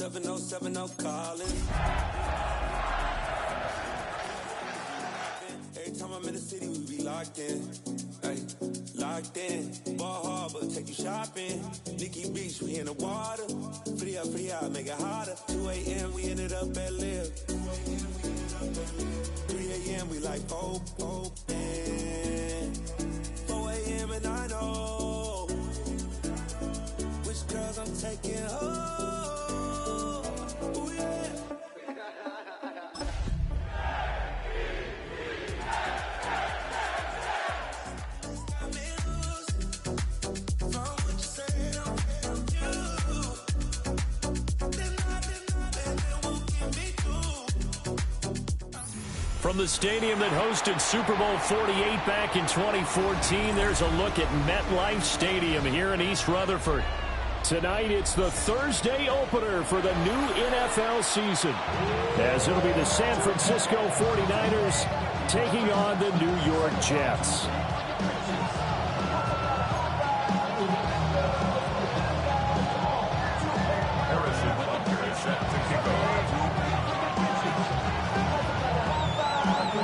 7070 calling. Every time I'm in the city, we be locked in. Ay, locked in. Ball Harbor, take you shopping. Nikki Beach, we in the water. Free up, make it harder. 2 a.m., we ended up at Live. 3 a.m., we like Pope. 4 a.m., and I know which girls I'm taking home. Ooh, yeah. From the stadium that hosted Super Bowl 48 back in 2014, there's a look at MetLife Stadium here in East Rutherford. Tonight, it's the Thursday opener for the new NFL season, as it'll be the San Francisco 49ers taking on the New York Jets.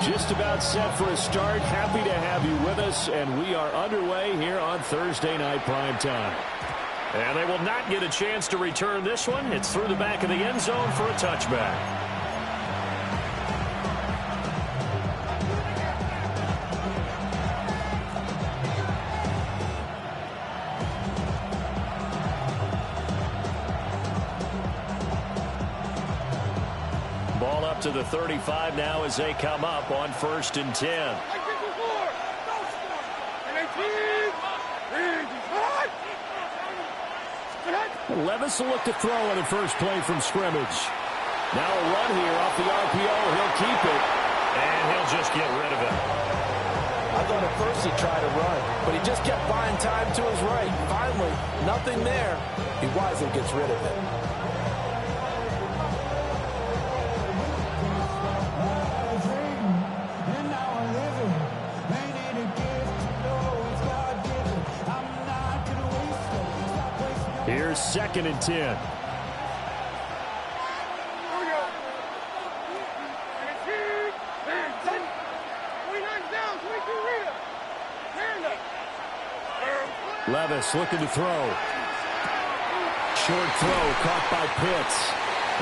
Just about set for a start. Happy to have you with us, and we are underway here on Thursday Night Primetime. And they will not get a chance to return this one. It's through the back of the end zone for a touchback. Ball up to the 35 now as they come up on 1st and 10. Levis will look to throw on the first play from scrimmage. Now a run here off the RPO. He'll keep it, and he'll just get rid of it. I thought at first he tried to run, but he just kept buying time to his right. Finally, nothing there. He wisely gets rid of it. Here's 2nd and 10. Levis looking to throw. Short throw caught by Pitts.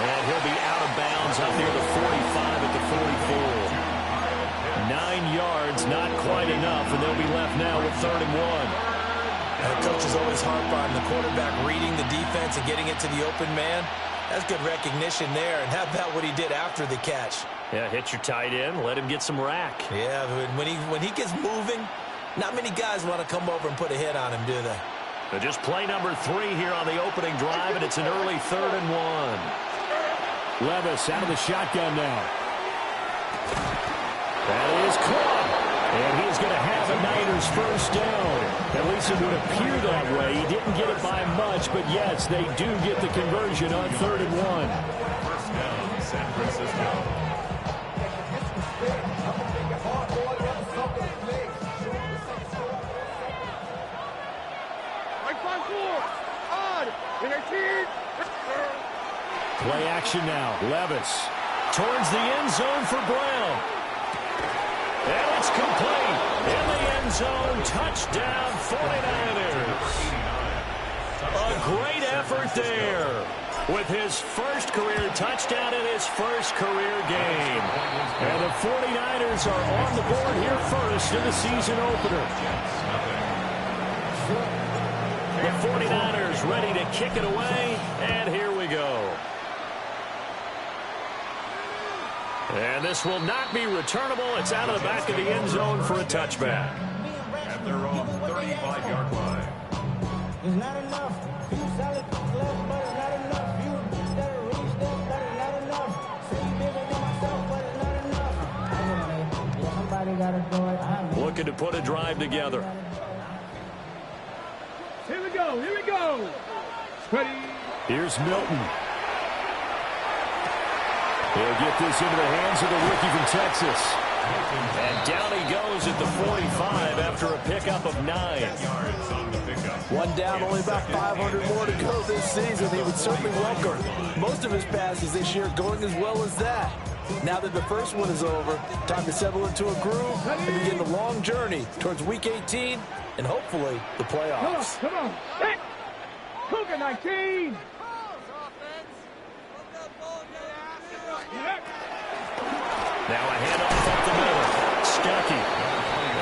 And he'll be out of bounds up near the 45 at the 44. 9 yards, not quite enough, and they'll be left now with 3rd and 1. The coach is always harp on the quarterback reading the defense and getting it to the open man. That's good recognition there. And how about what he did after the catch? Yeah, hit your tight end, let him get some rack. Yeah, when he gets moving, not many guys want to come over and put a hit on him, do they? So just play number 3 here on the opening drive, and it's an early 3rd and 1. Levis out of the shotgun now. That is caught. And he's going to have a Niners first down. At least it would appear that way. He didn't get it by much, but yes, they do get the conversion on 3rd and 1. First down, San Francisco. Play action now. Levis towards the end zone for Brown. And it's complete. In the end zone, touchdown 49ers. A great effort there with his first career touchdown in his first career game. And the 49ers are on the board here first in the season opener. The 49ers ready to kick it away, and here we go. And this will not be returnable. It's out of the back of the end zone for a touchback. At their own 35-yard line. It's not enough. You sell it, but it's not enough. You better reach them, but it's not enough. Say bigger than myself, but it's not enough. Yeah, somebody gotta do it. Looking to put a drive together. Here we go. Here we go. Ready. Here's Milton. He'll get this into the hands of the rookie from Texas. And down he goes at the 45 after a pickup of 9. 10 yards on the pickup. One down, only about 500 more to go this season. He would certainly welcome most of his passes this year going as well as that. Now that the first one is over, time to settle into a groove and begin the long journey towards Week 18 and hopefully the playoffs. Come on. Hey. Cougar 19. Now a handoff up the middle. Stuckey.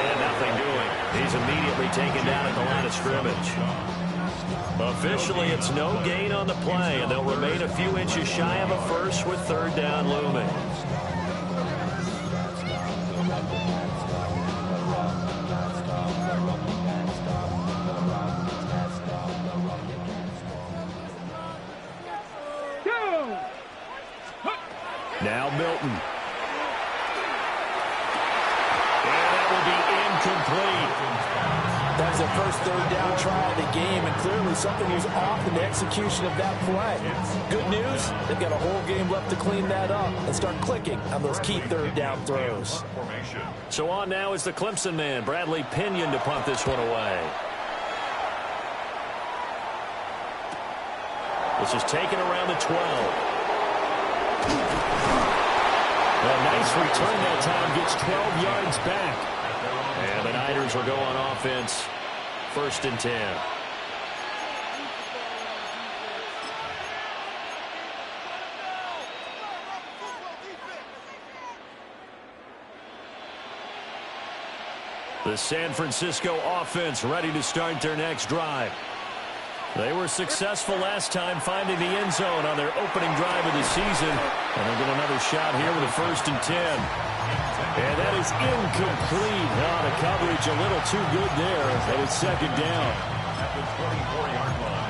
And nothing doing. He's immediately taken down at the line of scrimmage. Officially, it's no gain on the play, and they'll remain a few inches shy of a first with third down looming. Now Milton. And that will be incomplete. That was the first third down try of the game, and clearly something was off in the execution of that play. Good news, they've got a whole game left to clean that up and start clicking on those key third down throws. So on now is the Clemson man, Bradley Pinion, to punt this one away. This is taken around the 12. A nice return that time, gets 12 yards back. And the Niners will go on offense, 1st and 10. The San Francisco offense ready to start their next drive. They were successful last time finding the end zone on their opening drive of the season. And they'll get another shot here with a 1st and 10. And that is incomplete. Oh, the coverage a little too good there. And it's 2nd down. At the 24-yard line.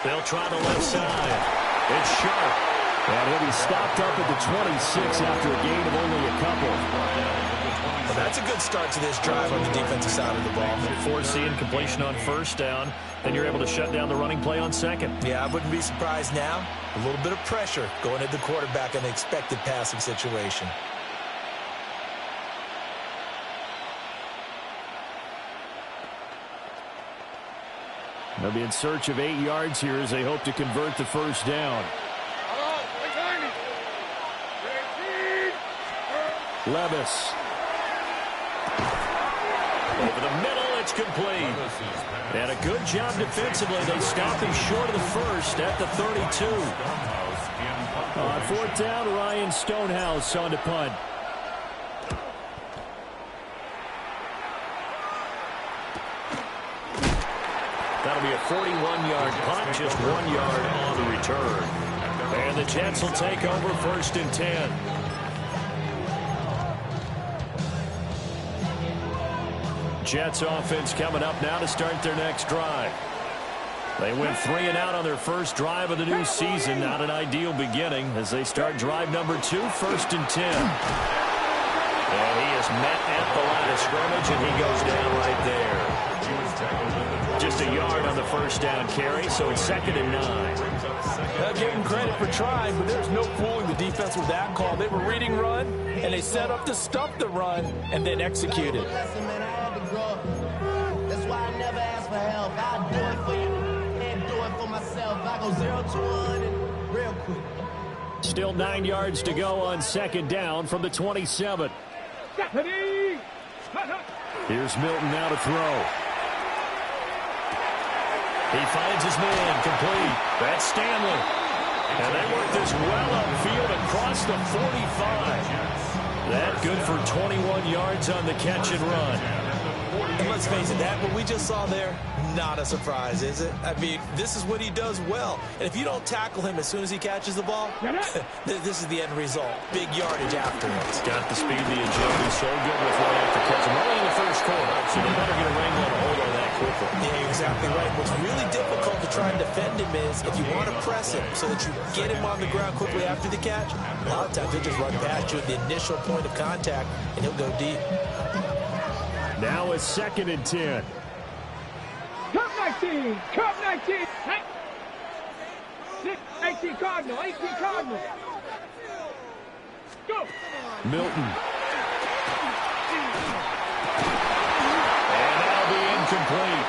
They'll try the left side. It's sharp. And he'll be stopped up at the 26 after a gain of only a couple. Well, that's a good start to this drive on the defensive side of the ball. Forcing completion on 1st down, then you're able to shut down the running play on 2nd. Yeah, I wouldn't be surprised now. A little bit of pressure going at the quarterback in the expected passing situation. They'll be in search of 8 yards here as they hope to convert the 1st down. Levis. Over the middle, it's complete. And a good job defensively. They stop him short of the 1st at the 32. On 4th down, Ryan Stonehouse on to punt. That'll be a 41-yard punt, just 1 yard on the return. And the Jets will take over 1st and 10. Jets offense coming up now to start their next drive. They went 3 and out on their first drive of the new season. Not an ideal beginning as they start drive number 2, 1st and 10. And he is met at the line of scrimmage, and he goes down right there. Just a yard on the 1st down carry, so it's 2nd and 9. I'll give him credit for trying, but there's no fooling the defense with that call. They were reading run, and they set up to stop the run and then executed. Listen, man, I had to grow up. That's why I never ask for help. I do it for you and do it for myself. I go 0 to 100 real quick. Still 9 yards to go on 2nd down from the 27. Here's Milton now to throw. He finds his man, complete. That's Stanley. And they work this well upfield across the 45. That good for 21 yards on the catch and run. And let's face it, what we just saw there, not a surprise, is it? I mean, this is what he does well. And if you don't tackle him as soon as he catches the ball, this is the end result. Big yardage after it. He's got the speed, the agility, so good with right after catch. Early in the first quarter, so they better get a wrangle and a hold on that quickly. Yeah, you're exactly right. What's really difficult to try and defend him is if you want to press him so that you get him on the ground quickly after the catch, a lot of times he'll just run past you at the initial point of contact, and he'll go deep. Now it's 2nd and 10. Cup 19. Cup 19. 18 Cardinal. 18 Cardinal. Go. Milton. And that'll be incomplete.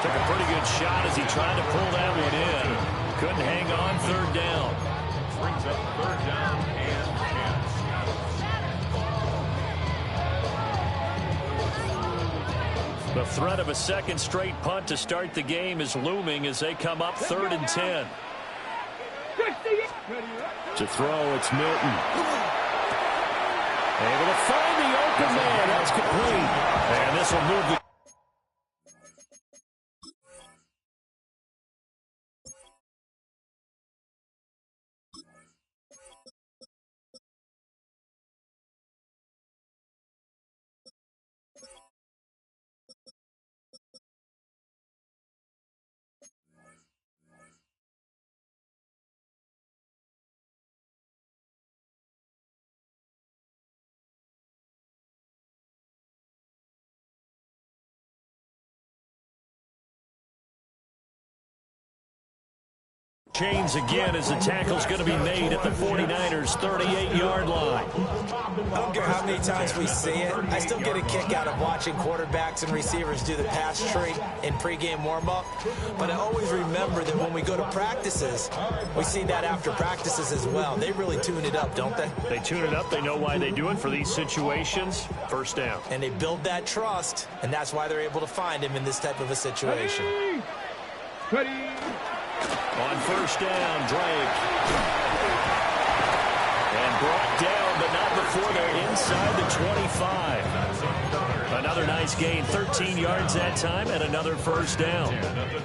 Took a pretty good shot as he tried to pull that one in. Couldn't hang on. 3rd down. Brings up 3rd down and 10. The threat of a second straight punt to start the game is looming as they come up 3rd and 10. To throw, it's Milton. Able to find the open man. That's complete. And this will move the... chains again as the tackle's going to be made at the 49ers' 38-yard line. I don't care how many times we see it. I still get a kick out of watching quarterbacks and receivers do the pass tree in pregame warm-up. But I always remember that when we go to practices, we see that after practices as well. They really tune it up, don't they? They tune it up. They know why they do it for these situations. 1st down. And they build that trust, and that's why they're able to find him in this type of a situation. Ready. On 1st down, Drake. And brought down, but not before they're inside the 25. Another nice gain, 13 yards that time, and another 1st down.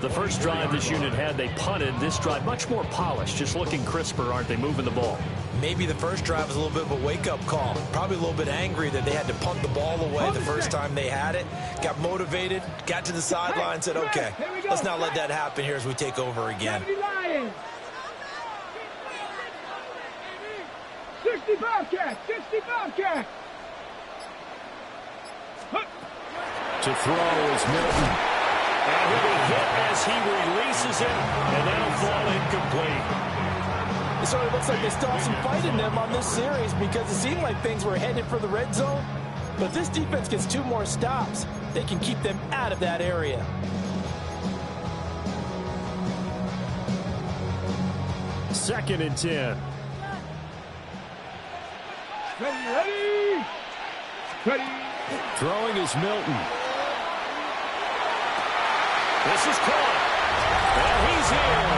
The first drive this unit had, they punted. This drive, much more polished, just looking crisper, aren't they, moving the ball? Maybe the first drive was a little bit of a wake-up call. Probably a little bit angry that they had to punt the ball away the first time they had it. Got motivated, got to the sideline, said, okay, let's not let that happen here as we take over again. 65 catch, 65 catch. To throw is Milton. And he'll be hit as he releases it, and that'll fall incomplete. It sort of looks like they still have some fight in them on this series because it seemed like things were headed for the red zone. But this defense gets 2 more stops. They can keep them out of that area. Second and 10. Ready. Ready. Throwing is Milton. This is caught. And he's in.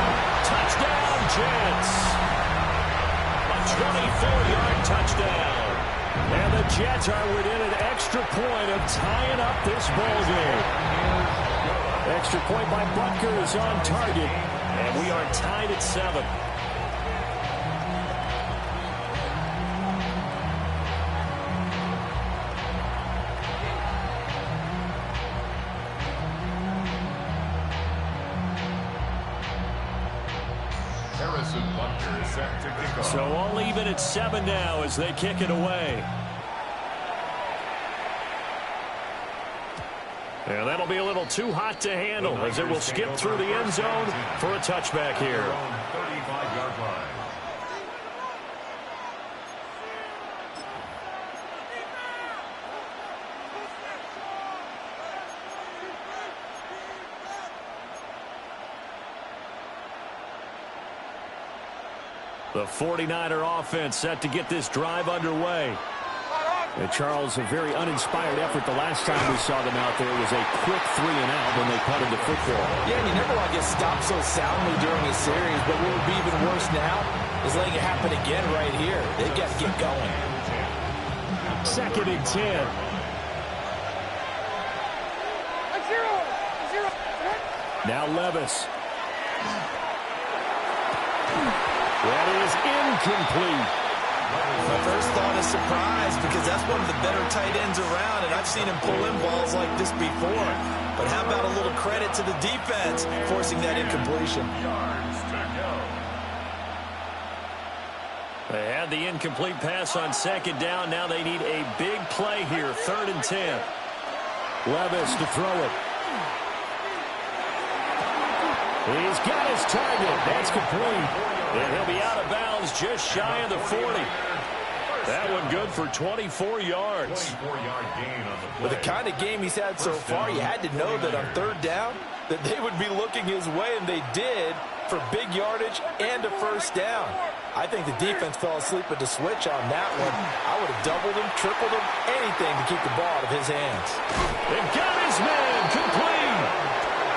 Touchdown, Jets. A 24-yard touchdown. And the Jets are within an extra point of tying up this ball game. Extra point by Butker is on target. And we are tied at 7. So all even at 7 now as they kick it away. And that'll be a little too hot to handle as it will skip through the end zone for a touchback here. 35-yard line. The 49er offense set to get this drive underway. And Charles, a very uninspired effort the last time we saw them out there. It was a quick 3-and-out when they punted the football. Yeah, and you never want to get stopped so soundly during a series, but what would be even worse now is letting it happen again right here. They've got to get going. 2nd and 10. Now Levis. That is incomplete. My first thought is surprise because that's one of the better tight ends around, and I've seen him pull in balls like this before. But how about a little credit to the defense forcing that incompletion? They had the incomplete pass on second down. Now they need a big play here, 3rd and 10. Levis to throw it. He's got his target. That's complete. And he'll be out of bounds just shy of the 40. That one good for 24 yards. 24-yard gain on the play. With the kind of game he's had so far, you had to know that on 3rd down that they would be looking his way, and they did, for big yardage and a first down. I think the defense fell asleep at the switch on that one. I would have doubled him, tripled him, anything to keep the ball out of his hands. They've got his man complete.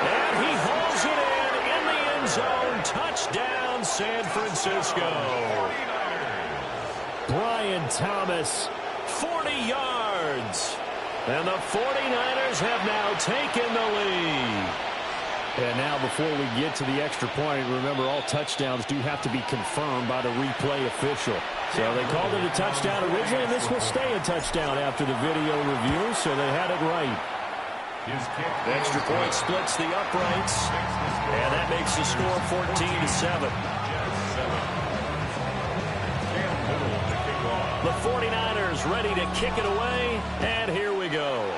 And he hauls it in the end zone. Touchdown, San Francisco. Brian Thomas, 40 yards. And the 49ers have now taken the lead. And now before we get to the extra point, remember all touchdowns do have to be confirmed by the replay official. So they called it a touchdown originally, and this will stay a touchdown after the video review, so they had it right. The extra point splits the uprights, and that makes the score 14-7. The 49ers ready to kick it away, and here we go.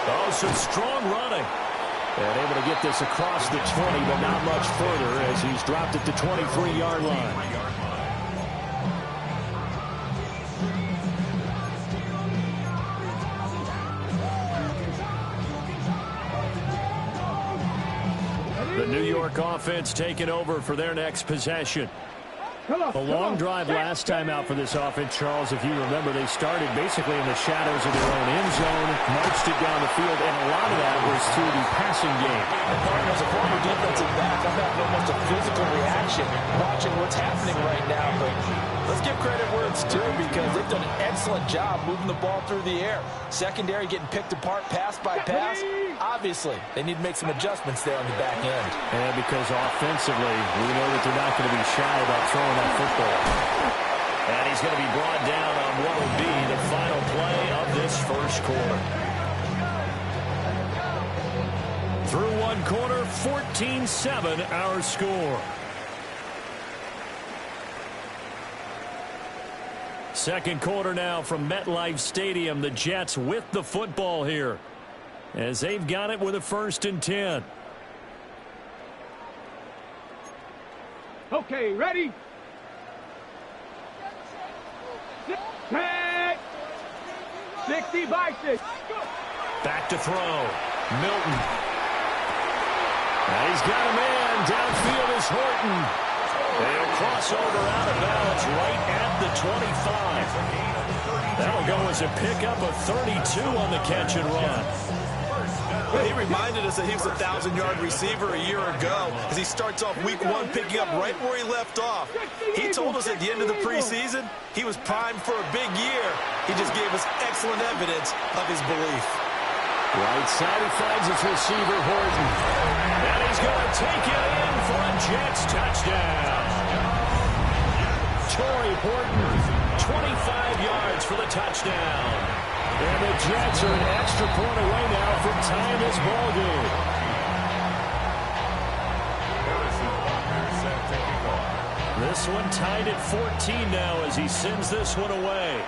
Oh, some strong running. And able to get this across the 20, but not much further as he's dropped it to 23-yard line. The New York offense taking over for their next possession. A long drive last time out for this offense, Charles. If you remember, they started basically in the shadows of their own end zone, marched it down the field, and a lot of that was through the passing game. And partner, as a former defensive back, I'm having almost a physical reaction watching what's happening right now. But let's give credit where it's due because they've done an excellent job moving the ball through the air. Secondary getting picked apart pass by pass. Obviously, they need to make some adjustments there on the back end. And because offensively, we know that they're not going to be shy about throwing that football. And he's going to be brought down on what will be the final play of this first quarter. Through one quarter, 14-7 our score. Second quarter now from MetLife Stadium. The Jets with the football here, as they've got it with a 1st and 10. Okay, ready? Set. 60 by 6. Back to throw. Milton. Now he's got a man. Downfield is Horton. They'll cross over out of bounds right at the 25. That'll go as a pickup of 32 on the catch and run. Well, he reminded us that he was a 1,000-yard receiver a year ago as he starts off week 1 picking up right where he left off. He told us at the end of the preseason he was primed for a big year. He just gave us excellent evidence of his belief. Right side, he finds his receiver, Horton. And he's going to take it in for a Jets touchdown. Torrey Horton, 25 yards for the touchdown. And the Jets are an extra point away now from tying this ball game. This one tied at 14 now as he sends this one away.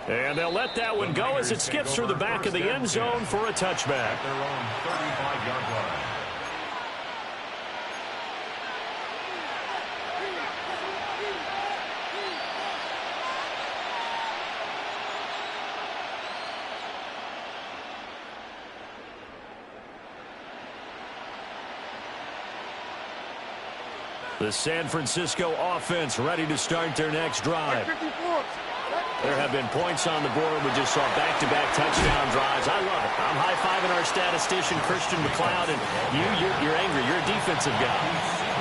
And they'll let that one go as it skips through the back of the end zone for a touchback. Their own 35-yard line. The San Francisco offense ready to start their next drive. There have been points on the board. We just saw back-to-back touchdown drives. I love it. I'm high-fiving our our statistician, Christian McLeod, and you're angry. You're a defensive guy.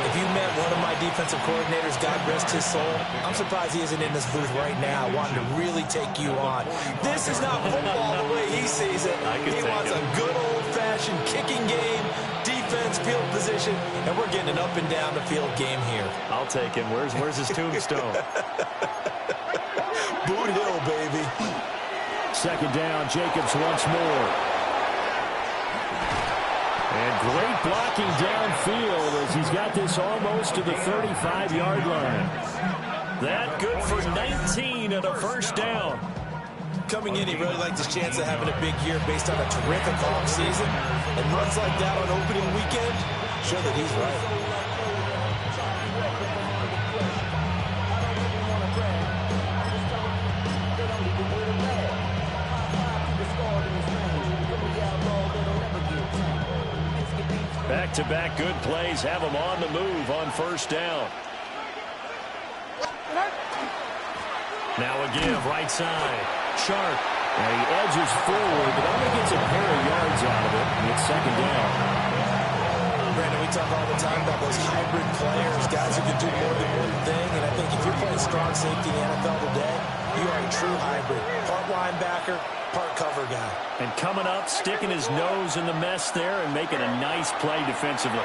If you met one of my defensive coordinators, God rest his soul, I'm surprised he isn't in this booth right now wanting to really take you on. This is not football the way he sees it. He wants a good old-fashioned kicking game, defense, field position, and we're getting an up and down the field game here. I'll take him. Where's his tombstone? Boot Hill, baby. Second down, Jacobs once more. And great blocking downfield as he's got this almost to the 35-yard line. That good for 19 and a first down. Coming in, he really liked his chance of having a big year based on a terrific offseason. And runs like that on opening weekend show that he's right. Back-to-back good plays have him on the move on first down. Now a give, right side. Sharp. And he edges forward, but only gets a pair of yards out of it. And it's second down. Brandon, we talk all the time about those hybrid players, guys who can do more than one thing. And I think if you're playing strong safety in the NFL today, you are a true hybrid. Part linebacker, part cover guy. And coming up, sticking his nose in the mess there and making a nice play defensively.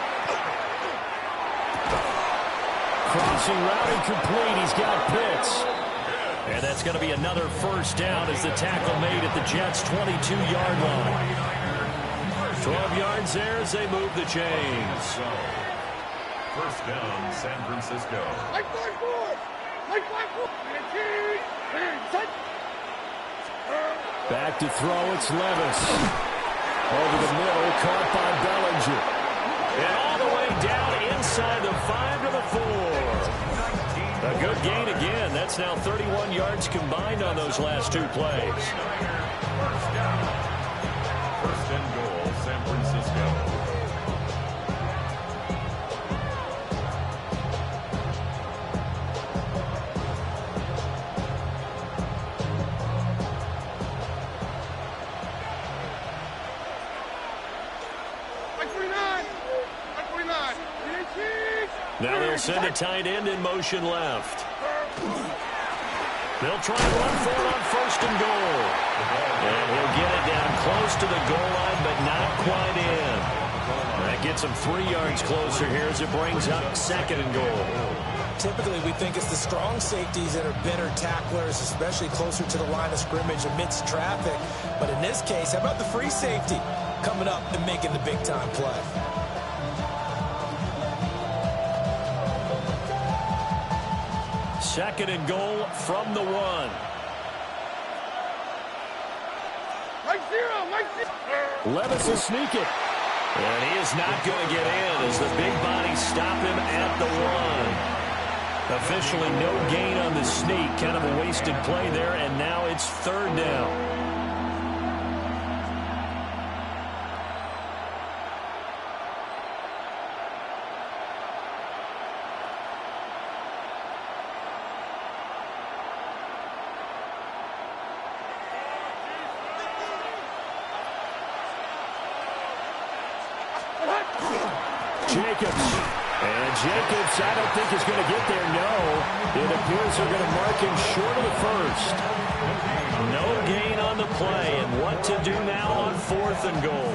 Crossing route incomplete. He's got Pitts. And that's going to be another first down as the tackle made at the Jets' 22-yard line. 12 yards there as they move the chains. First down, San Francisco. Back to throw, it's Levis. Over the middle, caught by Bellinger. And all the way down inside the 5 to the 4. A good gain again. That's now 31 yards combined on those last two plays. First down. First and goal, San Francisco. Now they'll send a tight end in motion left. They'll try and run for it on first and goal. And he'll get it down close to the goal line, but not quite in. That gets him 3 yards closer here as it brings up second and goal. Typically, we think it's the strong safeties that are better tacklers, especially closer to the line of scrimmage amidst traffic. But in this case, how about the free safety coming up and making the big-time play? Second and goal from the 1. Levis will sneak it. And he is not going to get in as the big bodies stop him at the 1. Officially no gain on the sneak. Kind of a wasted play there, and now it's third down. Jacobs, I don't think is going to get there, no. It appears they're going to mark him short of the first. No gain on the play, and what to do now on fourth and goal.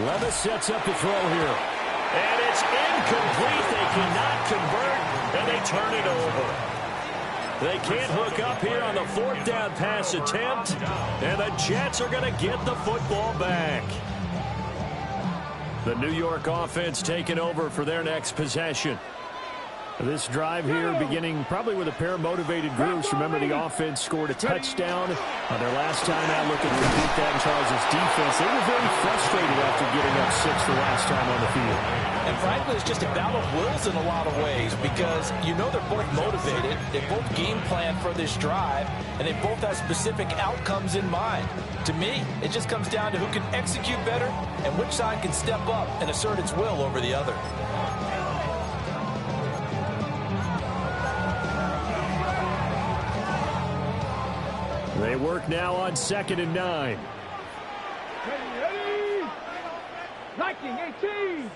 Levis sets up the throw here. And it's incomplete. They cannot convert, and they turn it over. They can't hook up here on the fourth down pass attempt, and the Jets are going to get the football back. The New York offense taking over for their next possession. This drive here beginning probably with a pair of motivated groups. Remember, the offense scored a touchdown on their last time out looking to beat that in Charles' defense. They were very frustrated after getting up 6 the last time on the field. And frankly, it's just a battle of wills in a lot of ways because you know they're both motivated, they both game plan for this drive, and they both have specific outcomes in mind. To me, it just comes down to who can execute better and which side can step up and assert its will over the other. They work now on 2nd and 9. Ready. 19-18.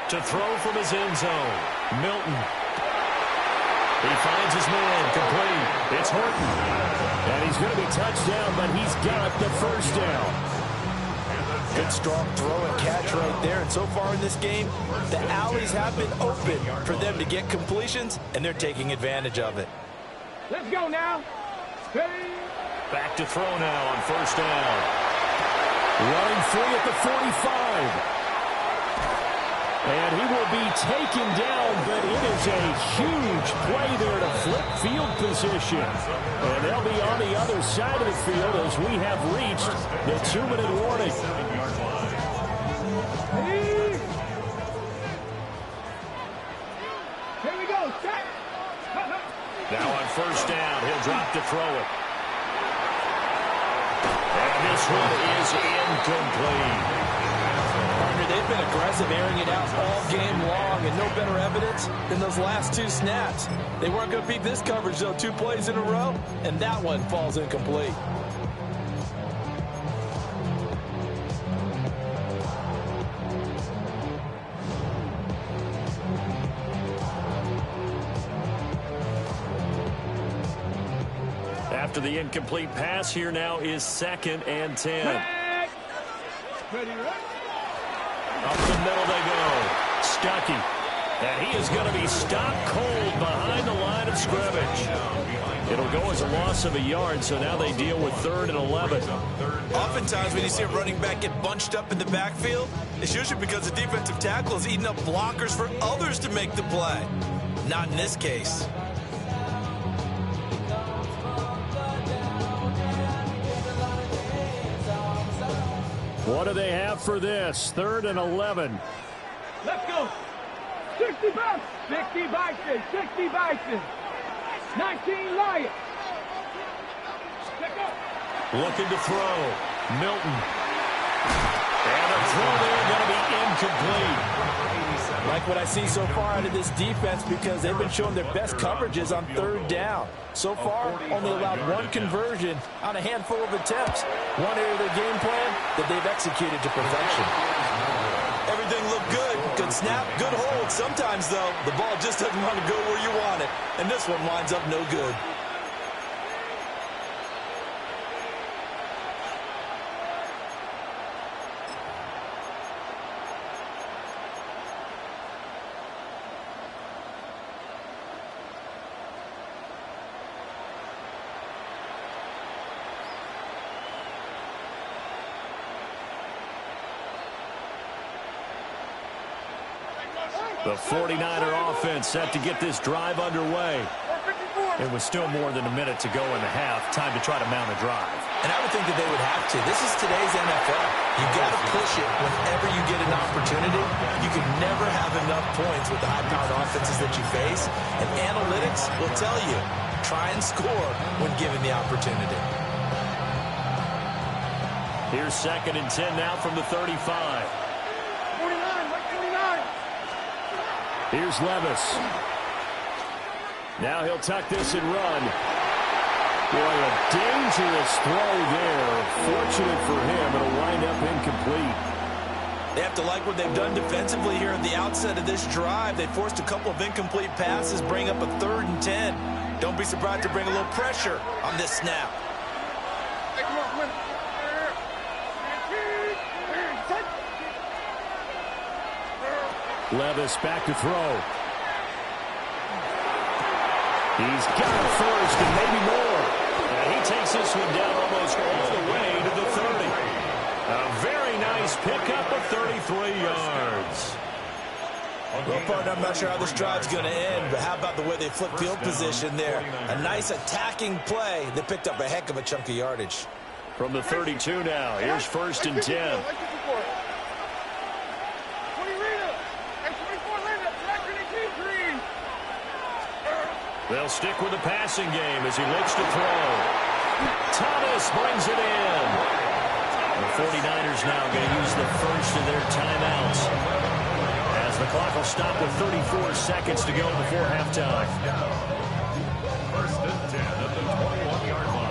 To throw from his end zone. Milton. He finds his man. Complete. It's Horton. And he's going to be touched down, but he's got the first down. Good strong throw and catch right there. And so far in this game, the alleys have been open for them to get completions, and they're taking advantage of it. Let's go now. Ready. Back to throw now on 1st down. Running free at the 45. And he will be taken down, but it is a huge play there to flip field position. And they'll be on the other side of the field as we have reached the 2-minute warning. Ready. Here we go. Set. Now on 1st down, he'll drop to throw it. And this one is incomplete. They've been aggressive, airing it out all game long, and no better evidence than those last 2 snaps. They weren't going to beat this coverage, though, 2 plays in a row, and that one falls incomplete. After the incomplete pass, here now is 2nd and 10. Ready, ready. Up the middle they go. Stuckey. And he is going to be stopped cold behind the line of scrimmage. It'll go as a loss of a yard, so now they deal with 3rd and 11. Oftentimes when you see a running back get bunched up in the backfield, it's usually because the defensive tackle is eating up blockers for others to make the play. Not in this case. What do they have for this? 3rd and 11. Let's go. 60 bucks. 60 Bison. 60 Bison. 19 Lions. Let's go. Looking to throw. Milton. And a throw there going to be incomplete. Like what I see so far out of this defense because they've been showing their best coverages on 3rd down. So far, only allowed 1 conversion on a handful of attempts. One area of their game plan that they've executed to perfection. Everything looked good. Good snap, good hold. Sometimes, though, the ball just doesn't want to go where you want it. And this one winds up no good. The 49er offense set to get this drive underway. And with still more than a minute to go in the half, time to try to mount a drive. And I would think that they would have to. This is today's NFL. You got to push it whenever you get an opportunity. You can never have enough points with the high-powered offenses that you face. And analytics will tell you, try and score when given the opportunity. Here's 2nd and 10 now from the 35. 49, right 49. Here's Levis. Now he'll tuck this and run. Boy, a dangerous throw there. Fortunate for him, it'll wind up incomplete. They have to like what they've done defensively here at the outset of this drive. They forced a couple of incomplete passes, bring up a 3rd and 10. Don't be surprised to bring a little pressure on this snap. Levis back to throw. He's got it first and maybe more. And he takes this one down almost all the way to the 30. A very nice pickup of 33 yards. Well, partner, I'm not sure how this drive's going to end, but how about the way they flip field position there? A nice attacking play. They picked up a heck of a chunk of yardage. From the 32 now, here's 1st and 10. They'll stick with the passing game as he looks to throw. Thomas brings it in. The 49ers now going to use the first of their timeouts, as the clock will stop with 34 seconds to go before halftime. 1st and 10 at the 21-yard line.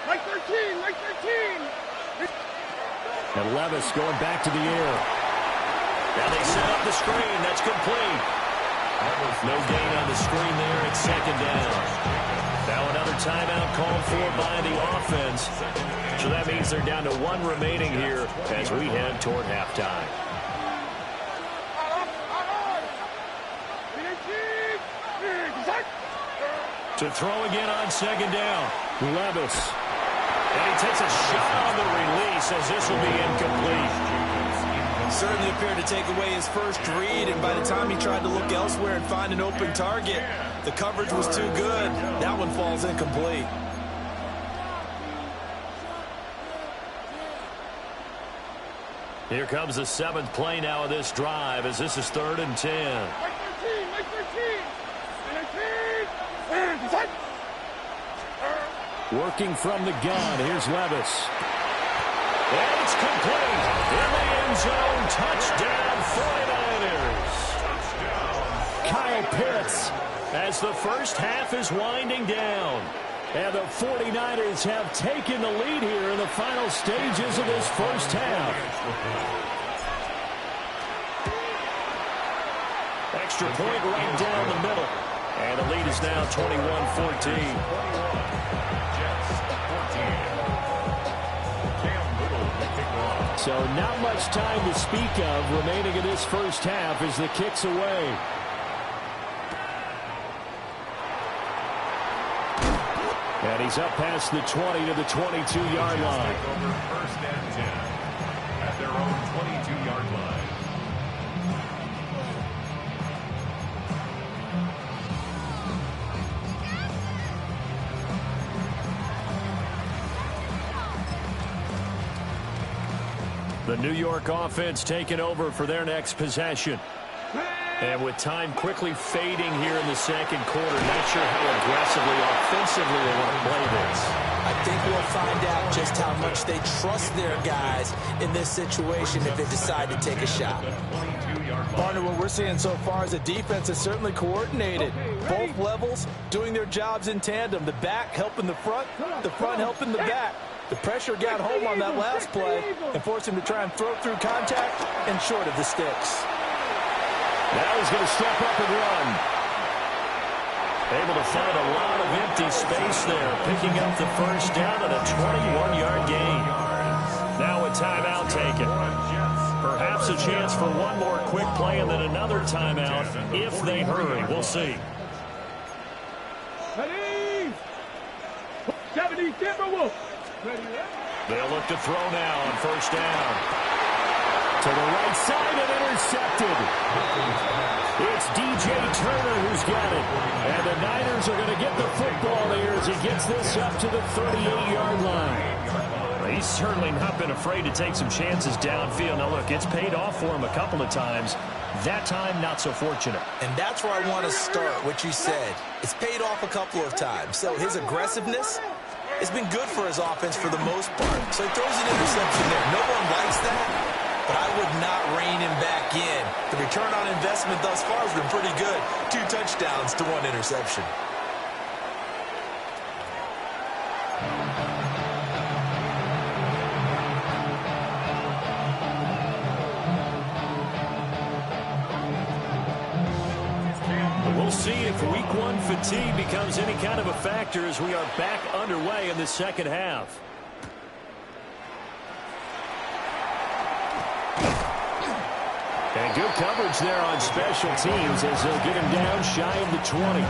Like 13, like 13. And Levis going back to the air. Now they set up the screen. That's complete. No gain on the screen there. It's 2nd down. Now another timeout called for by the offense. So that means they're down to 1 remaining here as we head toward halftime. To throw again on 2nd down. Levis. And he takes a shot on the release as this will be incomplete. Certainly appeared to take away his first read, and by the time he tried to look elsewhere and find an open target, the coverage was too good. That one falls incomplete. Here comes the 7th play now of this drive as this is 3rd and 10. Like 13, like 13. Working from the gun, here's Levis. And it's complete. In the end zone, touchdown 49ers. Kyle Pitts as the first half is winding down. And the 49ers have taken the lead here in the final stages of this first half. Extra point right down the middle. And the lead is now 21-14. So not much time to speak of remaining in this first half as the kick's away. And he's up past the 20 to the 22-yard line. Over 1st and 10 at their own 22-yard line. The New York offense taking over for their next possession. And with time quickly fading here in the 2nd quarter, not sure how aggressively, offensively they want to play this. I think we'll find out just how much they trust their guys in this situation if they decide to take a shot. Partner, what we're seeing so far is the defense is certainly coordinated. Both levels doing their jobs in tandem. The back helping the front helping the back. The pressure got home on that last play and forced him to try and throw through contact and short of the sticks. Now he's going to step up and run. Able to find a lot of empty space there, picking up the first down at a 21-yard gain. Now a timeout taken. Perhaps a chance for one more quick play and then another timeout if they hurry. We'll see. 70 Timberwolves. They'll look to throw now on 1st down. To the right side and intercepted. It's DJ Turner who's got it. And the Niners are going to get the football there as he gets this up to the 38-yard line. He's certainly not been afraid to take some chances downfield. Now, look, it's paid off for him a couple of times. That time, not so fortunate. And that's where I want to start, what you said. It's paid off a couple of times. So his aggressiveness has been good for his offense for the most part. So he throws an interception there. No one likes that, but I would not rein him back in. The return on investment thus far has been pretty good. 2 touchdowns to 1 interception. We'll see if week 1 fatigue becomes any kind of a factor as we are back underway in the second half. And good coverage there on special teams as they'll get him down shy of the 20.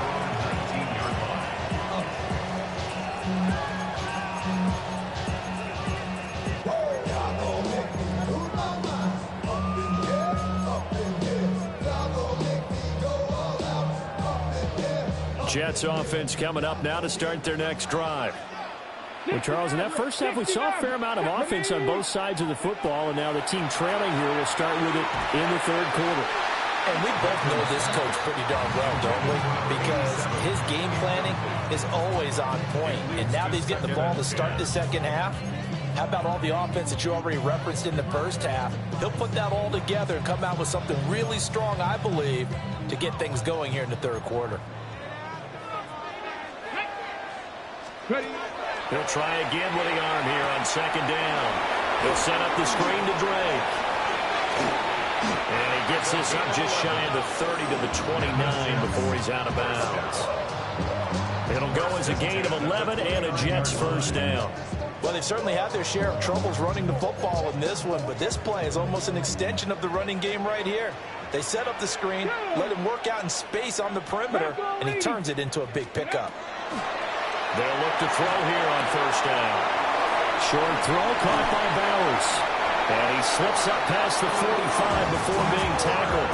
Jets offense coming up now to start their next drive. Well, Charles, in that first half, we saw a fair amount of offense on both sides of the football, and now the team trailing here will start with it in the third quarter. And we both know this coach pretty darn well, don't we? Because his game planning is always on point. And now that he's getting the ball to start the second half, how about all the offense that you already referenced in the first half? He'll put that all together and come out with something really strong, I believe, to get things going here in the third quarter. He'll try again with the arm here on second down. He'll set up the screen to Drake. And he gets this up just shy of the 30 to the 29 before he's out of bounds. It'll go as a gain of 11 and a Jets first down. Well, they've certainly had their share of troubles running the football in this one, but this play is almost an extension of the running game right here. They set up the screen, let him work out in space on the perimeter, and he turns it into a big pickup. They'll look to throw here on first down. Short throw caught by Bowers. And he slips up past the 45 before being tackled.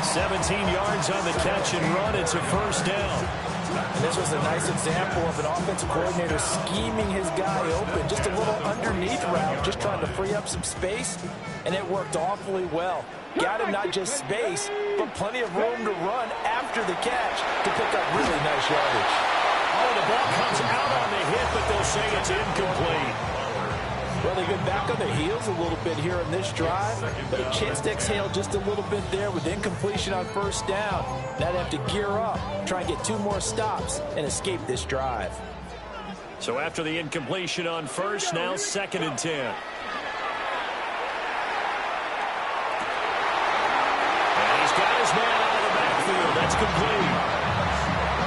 17 yards on the catch and run. It's a first down. And this was a nice example of an offensive coordinator scheming his guy open. Just a little underneath route, just trying to free up some space. And it worked awfully well. Got him not just space, but plenty of room to run after the catch to pick up really nice yardage. Oh, the ball comes out on the hit, but they'll say it's incomplete. Well, they've been back on their heels a little bit here on this drive, but a chance to exhale just a little bit there with incompletion on first down. Now they have to gear up, try and get 2 more stops, and escape this drive. So after the incompletion on first, now 2nd and 10. And he's got his man out of the backfield. That's complete.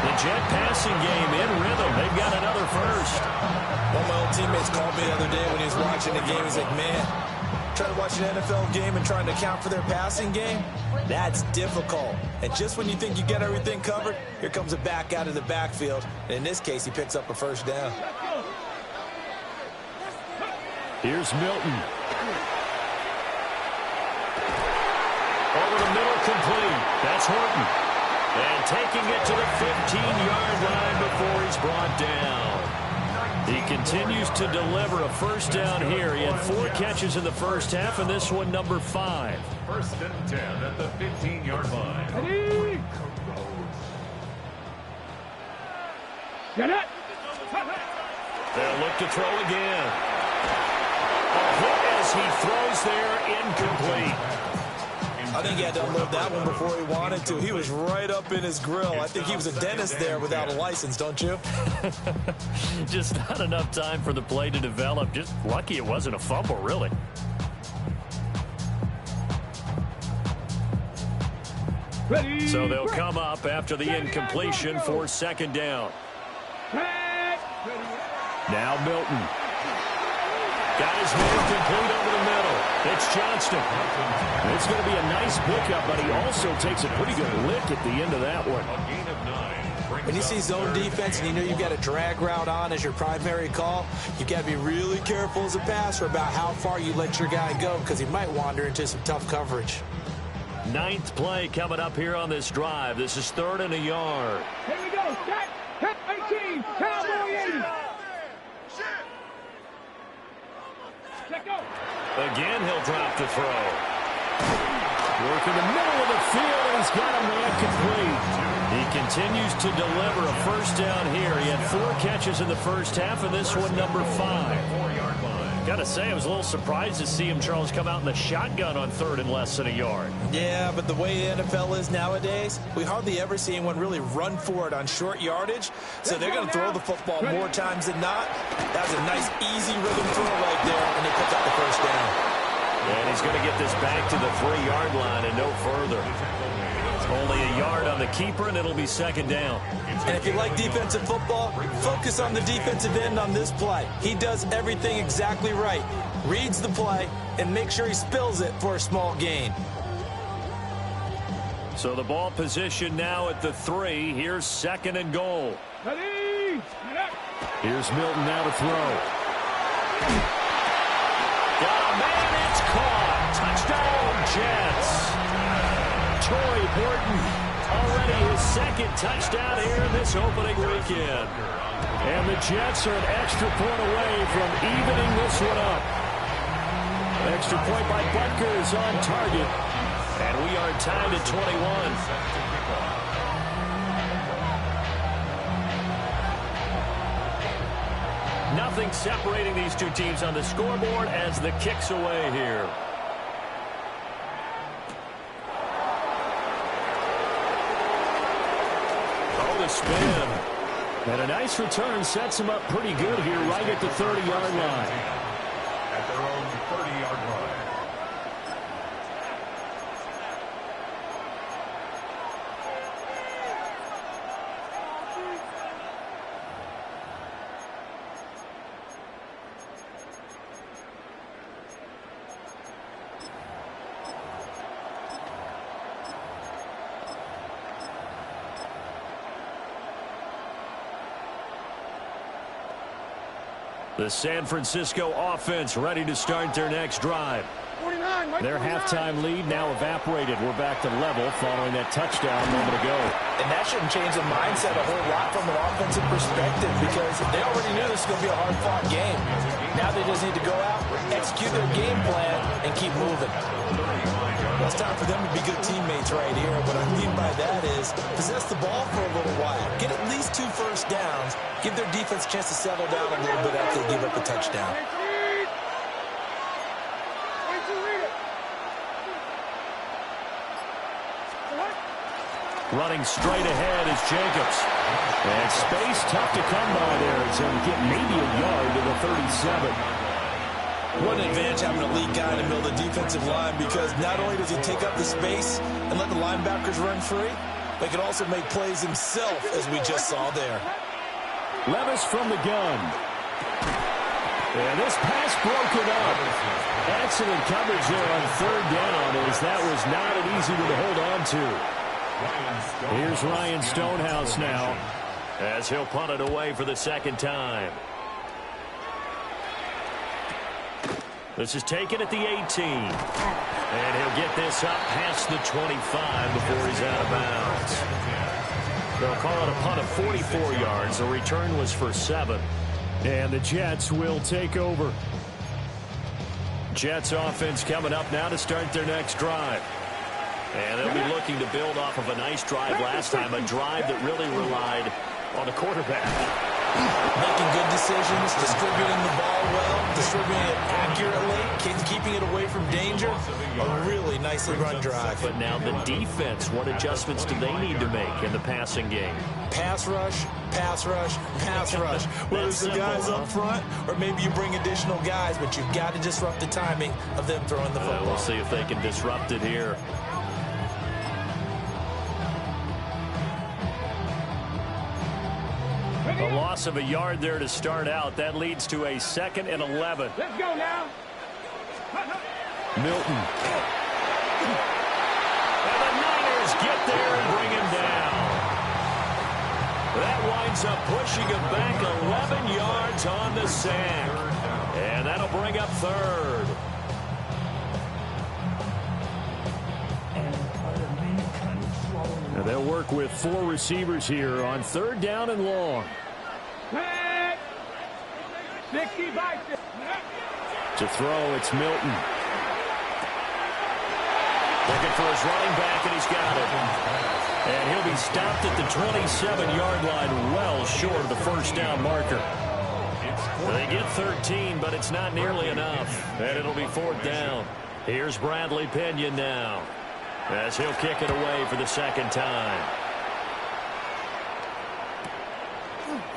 The Jet passing game in rhythm. They've got another first. One of my old teammates called me the other day when he was watching the game. He's like, man, trying to watch an NFL game and trying to account for their passing game, that's difficult. And just when you think you get everything covered, here comes a back out of the backfield. And in this case, he picks up a first down. Here's Milton. Over the middle, complete. That's Horton. And taking it to the 15-yard line before he's brought down. He continues to deliver a first down here. He had 4 catches in the first half, and this one number 5. 1st and 10 at the 15-yard line. Ready? Get it! They'll look to throw again. A hit as he throws there, incomplete. I think he had to unload that one before he wanted to. He was right up in his grill. I think he was a dentist there without a license, don't you? Just not enough time for the play to develop. Just lucky it wasn't a fumble, really. Ready? So they'll come up after the incompletion for 2nd down. Now Milton. Got his man complete over the middle. It's Johnston. It's going to be a nice pickup, but he also takes a pretty good lick at the end of that one. When you see zone defense and you know you've got a drag route on as your primary call, you've got to be really careful as a passer about how far you let your guy go because he might wander into some tough coverage. 9th play coming up here on this drive. This is 3rd and a yard. Here we go. Cat 18. Cowboy 80. Check go. Again, he'll drop the throw. Work in the middle of the field, and he's got a man complete. He continues to deliver a first down here. He had 4 catches in the first half, and this one number 5. 4-yard line. Got to say, I was a little surprised to see him, Charles, come out in the shotgun on 3rd and less than a yard. Yeah, but the way the NFL is nowadays, we hardly ever see anyone really run for it on short yardage. So they're going to throw the football more times than not. That was a nice, easy rhythm throw right there, and they picked up the first down. And he's going to get this back to the 3-yard line and no further. Only a yard on the keeper, and it'll be 2nd down. And if you like defensive football, focus on the defensive end on this play. He does everything exactly right. Reads the play and makes sure he spills it for a small gain. So the ball position now at the 3. Here's 2nd and goal. Ready? Here's Milton now to throw. Got a man, it's caught. Touchdown, Jets. Torrey Horton already his second touchdown here in this opening weekend. And the Jets are an extra point away from evening this one up. Extra point by Butker is on target. And we are tied at 21. Nothing separating these two teams on the scoreboard as the kick's away here. Oh, the spin. And a nice return sets him up pretty good here right at the 30-yard line. At their own 30-yard line. The San Francisco offense ready to start their next drive. Their halftime lead now evaporated. We're back to level following that touchdown a moment ago. And that shouldn't change the mindset a whole lot from an offensive perspective because they already knew this was going to be a hard-fought game. Now they just need to go out, execute their game plan, and keep moving. Well, it's time for them to be good teammates right here. What I mean by that is possess the ball for a little while. Get at least 2 first downs. Give their defense a chance to settle down a little bit after they give up the touchdown. Running straight ahead is Jacobs. And space tough to come by there. It's going to get maybe a yard to the 37. What an advantage having a lead guy in the middle of the defensive line because not only does he take up the space and let the linebackers run free, but he can also make plays himself, as we just saw there. Levis from the gun. And this pass broken up. Excellent coverage there on 3rd down as that was not an easy one to hold on to. Here's Ryan Stonehouse now as he'll punt it away for the 2nd time. This is taken at the 18. And he'll get this up past the 25 before he's out of bounds. They'll call it a punt of 44 yards. The return was for 7. And the Jets will take over. Jets offense coming up now to start their next drive. And they'll be looking to build off of a nice drive last time, a drive that really relied on the quarterback. Making good decisions, distributing the ball well, distributing it accurately, keeping it away from danger. A really nicely run drive. But now the defense, what adjustments do they need to make in the passing game? Pass rush, pass rush, pass rush. Whether it's the guys up front or maybe you bring additional guys, but you've got to disrupt the timing of them throwing the football. We'll see if they can disrupt it here. A loss of a yard there to start out. That leads to a 2nd and 11. Let's go now. Milton. And the Niners get there and bring him down. That winds up pushing him back 11 yards on the sack. And that'll bring up 3rd. Now they'll work with 4 receivers here on 3rd down and long. 60 by 60. To throw, it's Milton. Looking for his running back, and he's got it. And he'll be stopped at the 27-yard line, well short of the 1st down marker. They get 13, but it's not nearly enough. And it'll be 4th down. Here's Bradley Pinion now, as he'll kick it away for the 2nd time.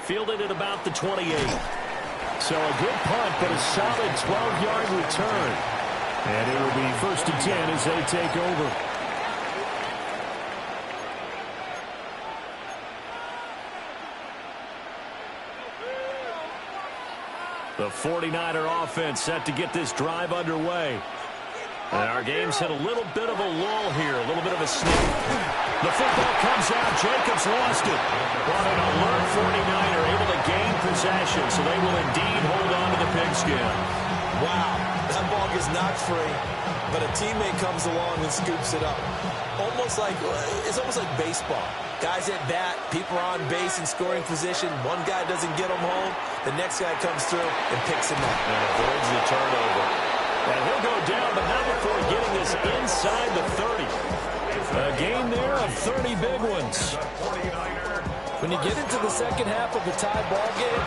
Fielded at about the 28. So a good punt, but a solid 12-yard return. And it will be 1st and 10 as they take over. The 49er offense set to get this drive underway. And our game's hit a little bit of a lull here, a little bit of a snap. The football comes out. Jacobs lost it. But an alert 49er able to gain possession, so they will indeed hold on to the pigskin. Wow, that ball gets knocked free, but a teammate comes along and scoops it up. almost like baseball. Guys at bat, people are on base in scoring position. One guy doesn't get them home. The next guy comes through and picks him up. And avoids the turnover. And he'll go down, but not before getting this inside the 30. A gain there of 30 big ones. When you get into the second half of a tie ball game,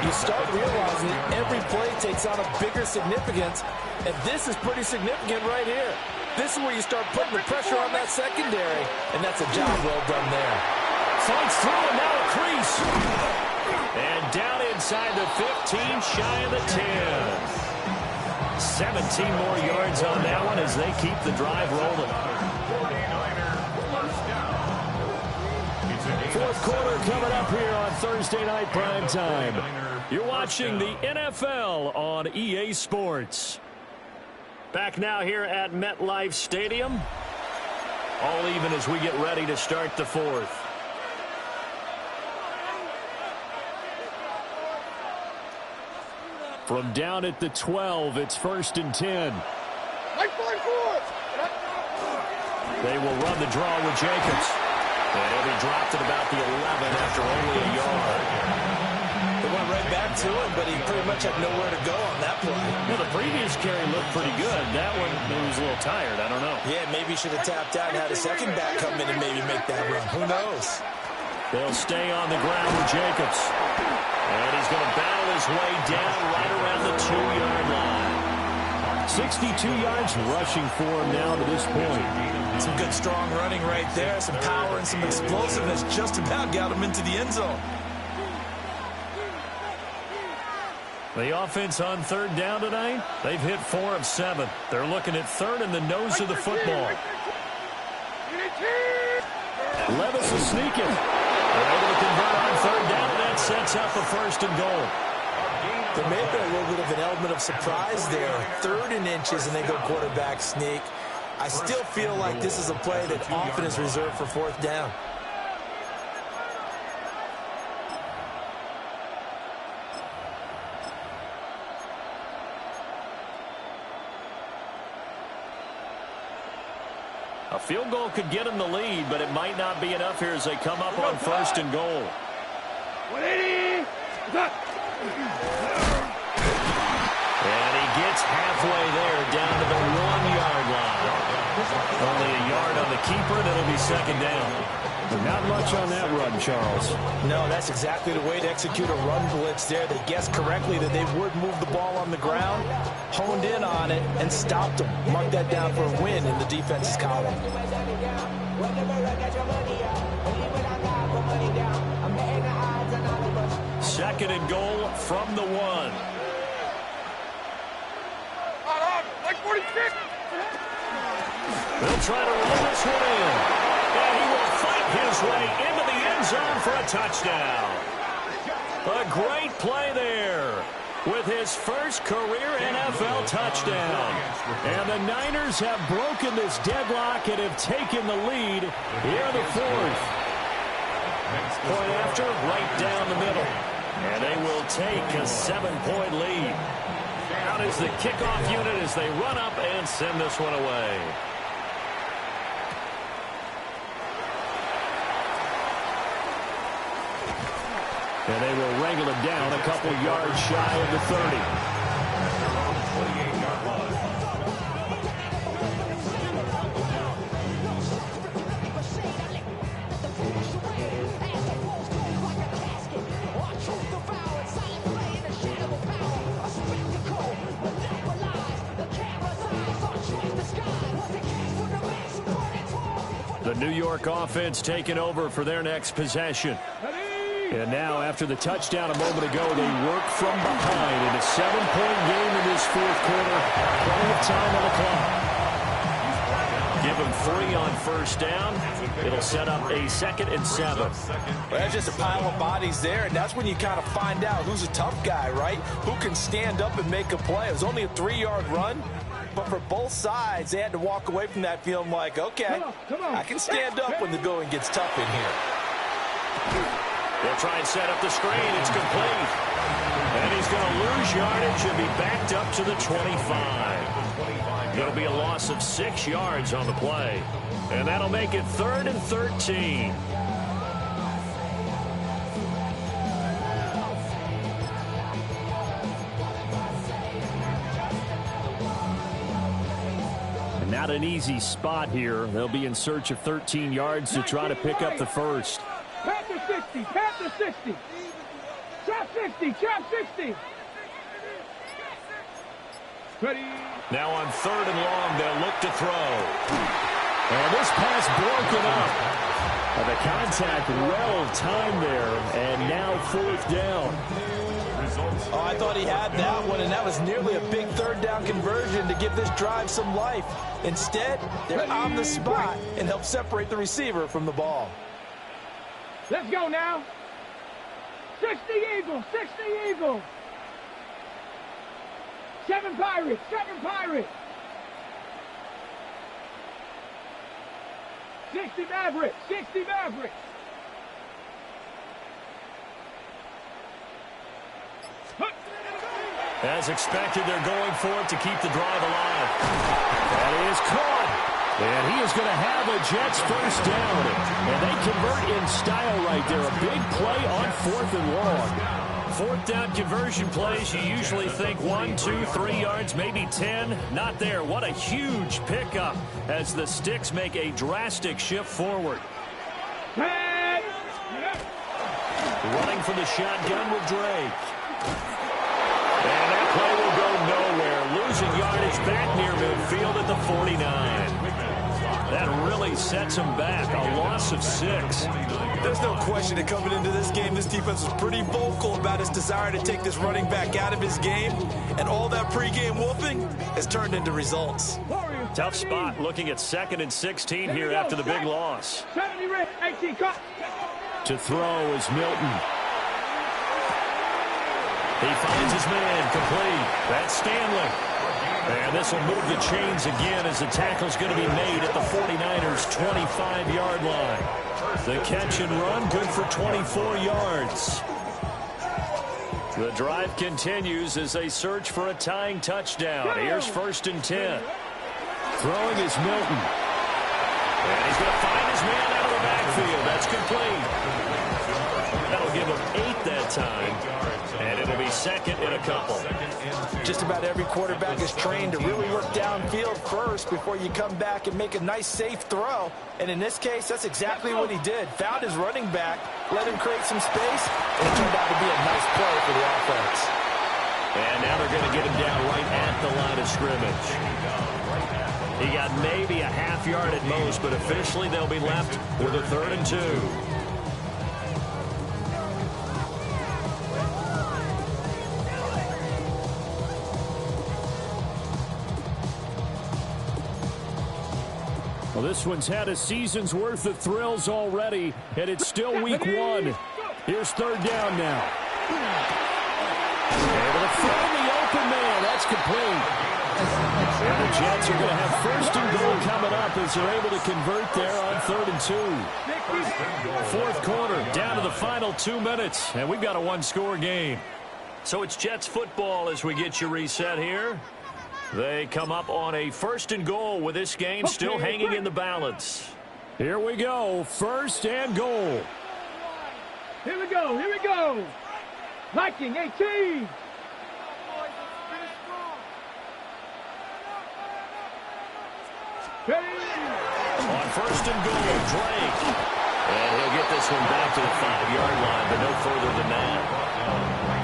you start realizing that every play takes on a bigger significance, and this is pretty significant right here. This is where you start putting the pressure on that secondary, and that's a job well done there. Fights through, and now a crease. And down inside the 15, shy of the 10. 17 more yards on that one as they keep the drive rolling. Fourth quarter coming up here on Thursday Night Primetime. You're watching the NFL on EA Sports. Back now here at MetLife Stadium. All even as we get ready to start the fourth. From down at the 12, it's 1st and 10. They will run the draw with Jacobs. And he dropped it about the 11 after only a yard. They went right back to him, but he pretty much had nowhere to go on that play. Well, the previous carry looked pretty good. That one, he was a little tired. I don't know. Yeah, maybe he should have tapped out and had a second back come in and maybe make that run. Who knows? They'll stay on the ground with Jacobs. And he's going to battle his way down right around the 2-yard line. 62 yards rushing for him now to this point. Some good strong running right there. Some power and some explosiveness just about got him into the end zone. The offense on 3rd down tonight, they've hit 4 of 7. They're looking at 3rd in the nose of the football. Levis is sneaking. They're able to convert on 3rd down, and that sets up a 1st and goal. There may have been a little bit of an element of surprise there. 3rd and inches, and they go quarterback sneak. I still feel like this is a play that often is reserved for 4th down. A field goal could get him the lead, but it might not be enough here as they come up on 1st and goal. 180. And he gets halfway there, down to the 1-yard line. Only a yard on the keeper, and it'll be 2nd down. Not much on that run, Charles. No, that's exactly the way to execute a run blitz there. They guessed correctly that they would move the ball on the ground, honed in on it, and stopped them. Mark that down for a win in the defense's column. 2nd and goal from the 1. They'll try to roll this one in. And he will fight his way into the end zone for a touchdown. A great play there with his first career NFL touchdown. And the Niners have broken this deadlock and have taken the lead here in the 4th. Point after, right down the middle. And they will take a 7-point lead. Out is the kickoff unit as they run up and send this one away. And they will wrangle him down a couple yards shy of the 30. The New York offense taking over for their next possession. And now, after the touchdown a moment ago, they work from behind in a 7-point game in this 4th quarter. Plenty of time on the clock. Give them 3 on 1st down. It'll set up a 2nd and 7. Well, there's just a pile of bodies there, and that's when you kind of find out who's a tough guy, right? Who can stand up and make a play. It was only a 3-yard run, but for both sides, they had to walk away from that feeling like, okay, I can stand up when the going gets tough in here. They'll try and set up the screen. It's complete. And he's going to lose yardage and be backed up to the 25. It'll be a loss of 6 yards on the play. And that'll make it 3rd and 13. Not an easy spot here. They'll be in search of 13 yards to try to pick up the first. Panther 60, Panther 60. Trap 60, trap 60. Ready. Now on 3rd and long, they'll look to throw. And this pass broken up. And the contact well timed there. And now 4th down. Oh, I thought he had that one, and that was nearly a big 3rd down conversion to give this drive some life. Instead, they're on the spot and help separate the receiver from the ball. Let's go now. 60 Eagles, 60 Eagles. 7 Pirates, 7 Pirates. 60 Mavericks, 60 Mavericks. As expected, they're going for it to keep the drive alive. That is caught. And he is going to have a Jets first down. And they convert in style right there. A big play on 4th and long. 4th down conversion plays, you usually think 1, 2, 3 yards, maybe 10. Not there. What a huge pickup as the Sticks make a drastic shift forward. Running for the shotgun with Drake. And that play will go nowhere. Losing yardage back near midfield at the 49. That really sets them back. A loss of 6. There's no question that coming into this game, this defense was pretty vocal about its desire to take this running back out of his game. And all that pregame whooping has turned into results. Tough spot looking at 2nd and 16 here after the big loss. To throw is Milton. He finds his man complete. That's Stanley. And this will move the chains again as the tackle's going to be made at the 49ers' 25-yard line. The catch and run, good for 24 yards. The drive continues as they search for a tying touchdown. Here's 1st and 10. Throwing is Milton. And he's going to find his man out of the backfield. That's complete. That'll give him 8 that time. And it'll be 2nd and a couple. Just about every quarterback is trained to really look downfield first before you come back and make a nice, safe throw. And in this case, that's exactly what he did. Found his running back, let him create some space, and it turned out to be a nice play for the offense. And now they're going to get him down right at the line of scrimmage. He got maybe a half yard at most, but officially they'll be left with a 3rd and 2. Well, this one's had a season's worth of thrills already, and it's still week 1. Here's 3rd down now. Able to throw the open man. That's complete. And the Jets are going to have 1st and goal coming up as they're able to convert there on 3rd and 2. 4th quarter, down to the final 2 minutes, and we've got a 1-score game. So it's Jets football as we get you reset here. They come up on a 1st and goal with this game still hanging in the balance. Here we go, 1st and goal. Here we go, here we go. Viking 18. On 1st and goal, Drake. And he'll get this one back to the 5-yard line, but no further than that.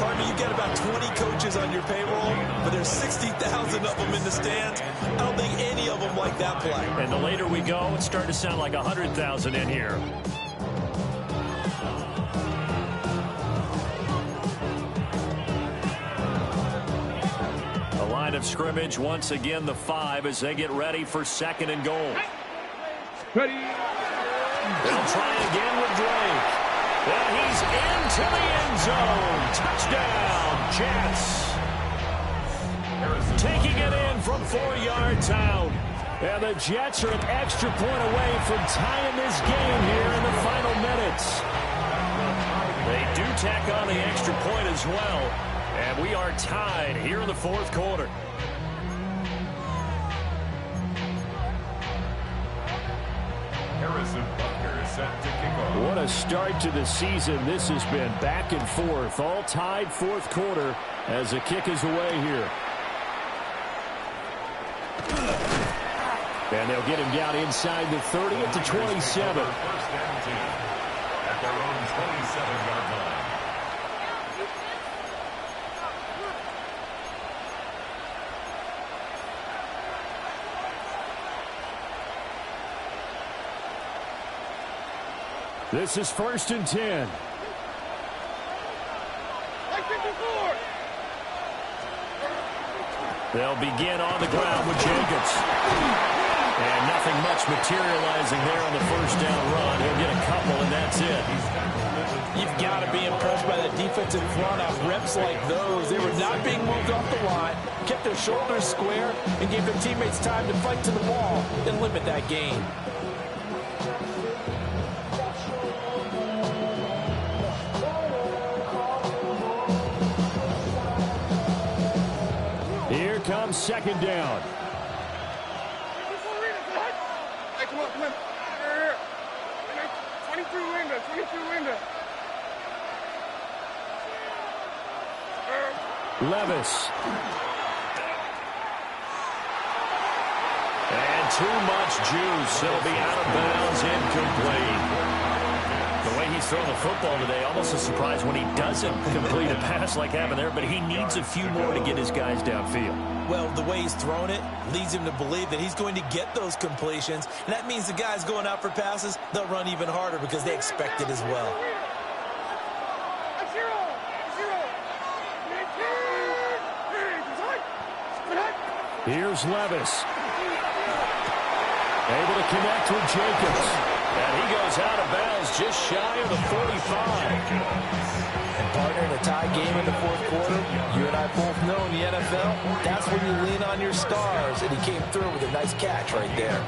Pardon me, you get about 20 coaches on your payroll, but there's 60,000 of them in the stands. I don't think any of them like that play. And the later we go, it's starting to sound like 100,000 in here. The line of scrimmage, once again, the 5 as they get ready for 2nd and goal. Ready. They'll try again with Drake. And he's into the end zone. Touchdown, Jets. Taking it in from 4 yards out. And the Jets are an extra point away from tying this game here in the final minutes. They do tack on the extra point as well. And we are tied here in the 4th quarter. What a start to the season this has been. Back and forth, all tied fourth quarter as the kick is away here. And they'll get him down inside the 30 at the 27. First and 10 at their own 27-yard line. This is first and 10. They'll begin on the ground with Jacobs. And nothing much materializing there on the first down run. He'll get a couple, and that's it. You've got to be impressed by the defensive front on reps like those. They were not being moved off the line, kept their shoulders square, and gave their teammates time to fight to the ball and limit that gain. Here comes second down. Hey, come on. Here. 22 window. Levis. And too much juice. It'll be out of bounds, incomplete. The way he's throwing the football today, almost a surprise when he doesn't complete a pass like happened there, but he needs a few more to get his guys downfield. Well, the way he's thrown it leads him to believe that he's going to get those completions, and that means the guys going out for passes, they'll run even harder because they expect it as well. Here's Levis. Able to connect with Jacobs. And he goes out of bounds just shy of the 45. And partner, in a tie game in the fourth quarter, you and I both know in the NFL, that's when you lean on your stars, and he came through with a nice catch right there.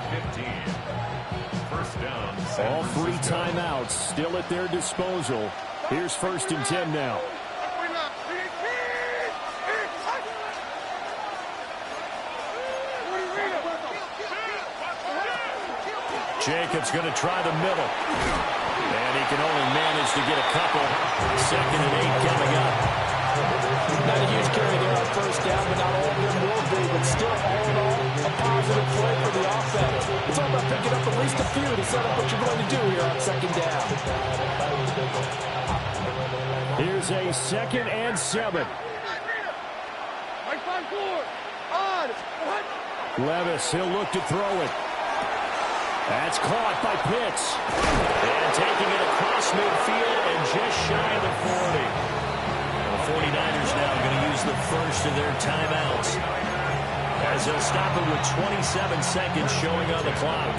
All three timeouts still at their disposal. Here's first and 10 now. Jacobs going to try the middle. And he can only manage to get a couple. Second and 8 coming up. Not a huge carry there on first down, but not all of them will be. But still, all in all, a positive play for the offense. It's all about picking up at least a few to set up what you're going to do here on second down. Here's a 2nd and 7. Levis, he'll look to throw it. That's caught by Pitts. And taking it across midfield and just shy of the 40. The 49ers now going to use the first of their timeouts, as they'll stop it with 27 seconds showing on the clock.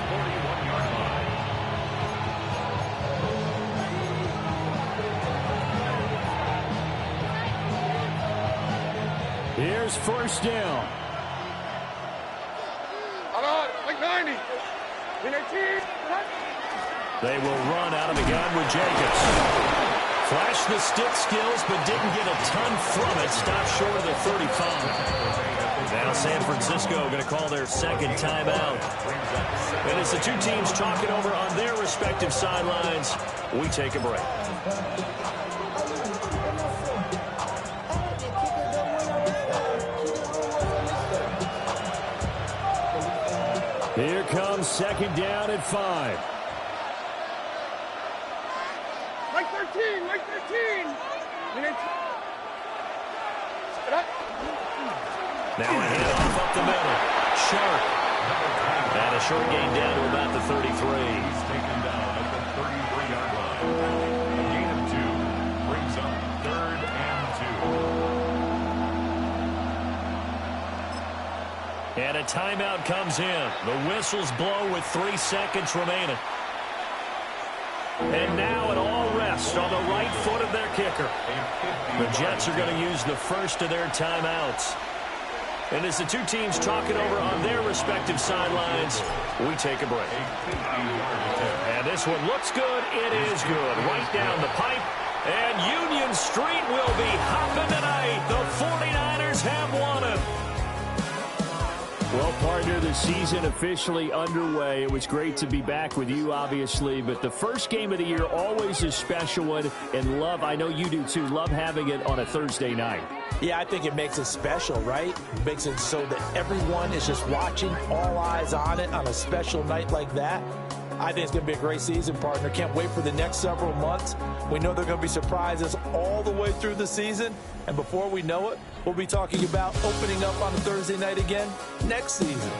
Here's first down. Like 90. They will run out of the gun with Jacobs. Flashed the stick skills, but didn't get a ton from it. Stopped short of the 35. Now San Francisco going to call their second timeout. And as the two teams talk it over on their respective sidelines, we take a break. Here comes second down at 5. Like 13. Now a handoff up the middle. Sharp. And a short gain down to about the 33. He's taken down at the 33-yard line. A gain of 2 brings up 3rd and 2. And a timeout comes in. The whistles blow with 3 seconds remaining. And now it all rests on the right foot of their kicker. The Jets are going to use the first of their timeouts. And as the two teams talk it over on their respective sidelines, we take a break. And this one looks good. It is good. Right down the pipe. And Union Street will be hopping tonight. The 49ers have won it. Well, partner, the season officially underway. It was great to be back with you, obviously, but the first game of the year always a special one, and love, I know you do too, love having it on a Thursday night. Yeah, I think it makes it special, right? It makes it so that everyone is just watching, all eyes on it on a special night like that. I think it's going to be a great season, partner. Can't wait for the next several months. We know there are going to be surprises all the way through the season. And before we know it, we'll be talking about opening up on a Thursday night again next season.